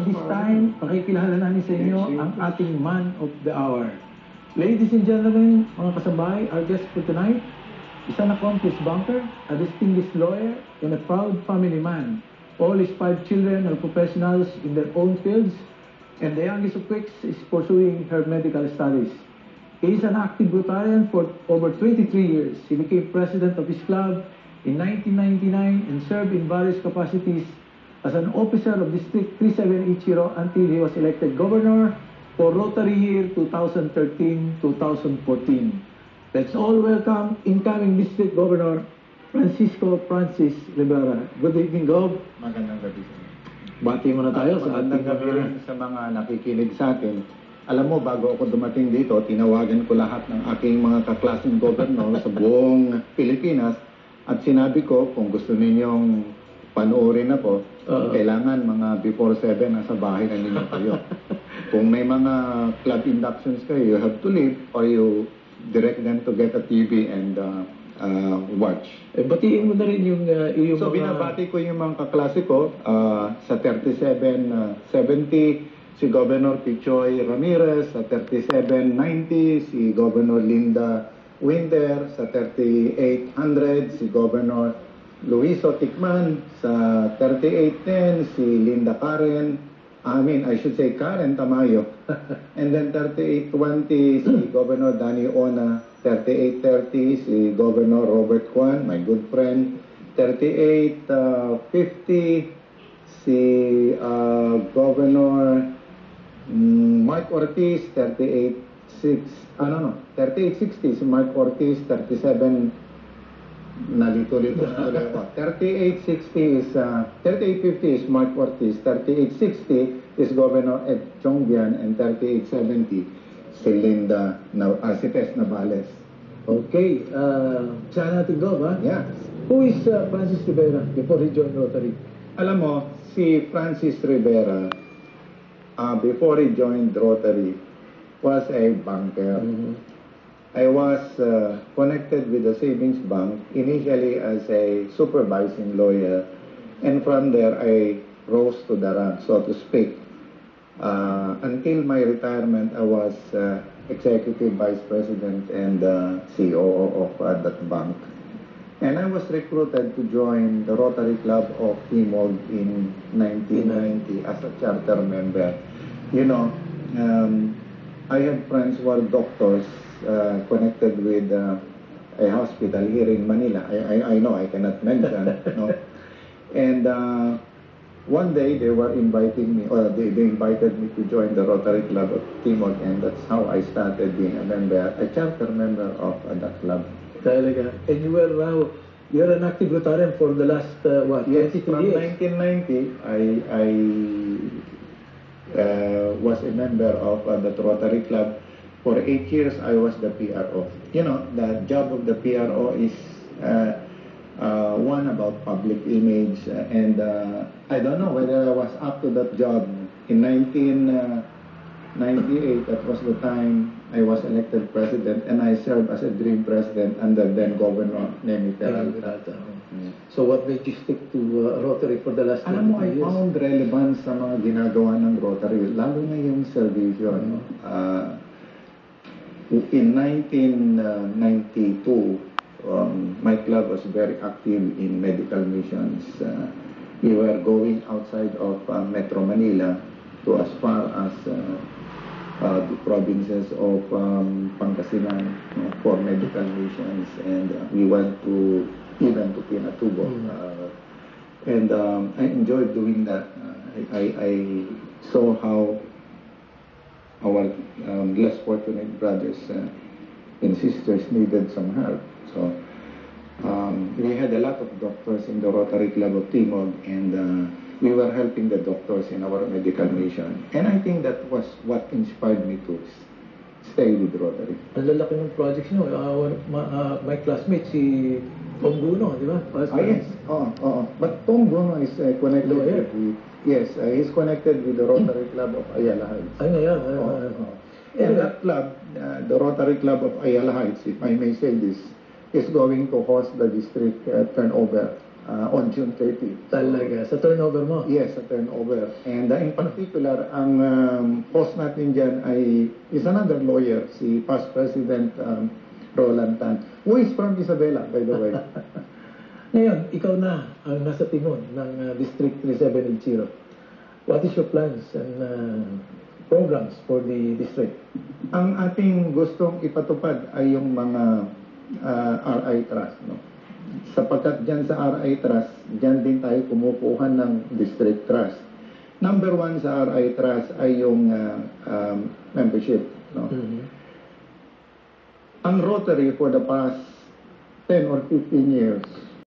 this time, pakikilala namin sa inyo ang ating man of the hour. Ladies and gentlemen, mga kasabay, our guest for tonight is an accomplished banker, a distinguished lawyer, and a proud family man. All his 5 children are professionals in their own fields, and the youngest of which is pursuing her medical studies. He is an active Rotarian for over 23 years. He became president of his club in 1999 and served in various capacities as an officer of District 37 Ichiro until he was elected governor for Rotary year 2013-2014. Let's all welcome incoming District Governor Francisco Francis Rivera. Good evening, Gov. Magandang gabi sa inyo. Bati mo na tayo sa Magandang gabi rin sa mga nakikinig sa atin. Alam mo, bago ako dumating dito, tinawagan ko lahat ng aking mga kaklaseng gobernador sa buong Pilipinas at sinabi ko, kung gusto ninyong panoorin ako, kailangan mga before 7 nasa bahay na ninyo kayo. Kung may mga club inductions kayo, you have to leave or you direct them to get a TV and watch. Batiin mo na rin yung So, binabati ko yung mga kaklase ko sa 3770, si Governor Pichoy Ramirez, sa 3790, si Governor Linda Winder, sa 3800, si Governor Luiso Tikman, sa 3810, si Linda Karen, I should say Karen Tamayo, and then 3820, si Governor Danny Ona, 3830, si Governor Robert Juan, my good friend, 3850, si Governor Mark Ortiz, 3860, si Mark Ortiz, 37, nalito-lito na ulit ako. 3860 is, 3850 is Mark Ortiz, 3860 is Governor Ed Chongbian, and 3870 si Linda, si Tess Navales. Okay, saan natin go, ba? Yeah. Who is Francis Rivera before he joined Rotary? Alam mo, si Francis Rivera, before he joined Rotary, was a banker. I was connected with the savings bank initially as a supervising lawyer, and from there I rose to the rank, so to speak. Until my retirement, I was executive vice president and COO of that bank. And I was recruited to join the Rotary Club of Timog in 1990 as a charter member. You know, I had friends who are doctors connected with a hospital here in Manila. I know I cannot mention, no. And one day they were inviting me, or they invited me to join the Rotary Club of Timog, and that's how I started being a member, a charter member of that club. Talaga. And you're an active Rotarian for the last, what, Yes, 22 from years? 1990, I was a member of the Rotary Club. For 8 years, I was the PRO. You know, the job of the PRO is one about public image, and I don't know whether I was up to that job. In 1998, that was the time I was elected president, and I served as a dream president under then Governor Nemi Peralta. So what made you stick to Rotary for the last 22 Alam mo, I years? found relevance sa mga ginagawa ng Rotary, lalo na yung servisyo. In 1992, my club was very active in medical missions. We were going outside of Metro Manila to as far as the provinces of Pangasinan for medical missions, and we went to even to Pinatubo. And I enjoyed doing that. I saw how our less fortunate brothers and sisters needed some help. So we had a lot of doctors in the Rotary Club of Timog, and we were helping the doctors in our medical mission. And I think that was what inspired me to stay with Rotary. Ang lalaki ng projects nyo. My classmate, si Tom Guno, di ba? Yes. But Tom Guno is connected with, yes, he's connected with the Rotary Club of Ayala Heights. Ay, ngayon. And that club, the Rotary Club of Ayala Heights, if I may say this, is going to host the district turnover on June 30. Talaga, sa turnover mo. Yes, a turnover. And in particular, ang post natin dyan ay is another lawyer, si past President Roland Tan, who is from Isabela, by the way. Ngayon, ikaw na ang nasa timon ng District 3780. What is your plans and programs for the district? Ang ating gustong ipatupad ay yung mga RI Trust. No? Sapagkat dyan sa RI Trust, dyan din tayo kumukuha ng District Trust. Number one sa RI Trust ay yung membership. No? Mhm. Ang Rotary for the past 10 or 15 years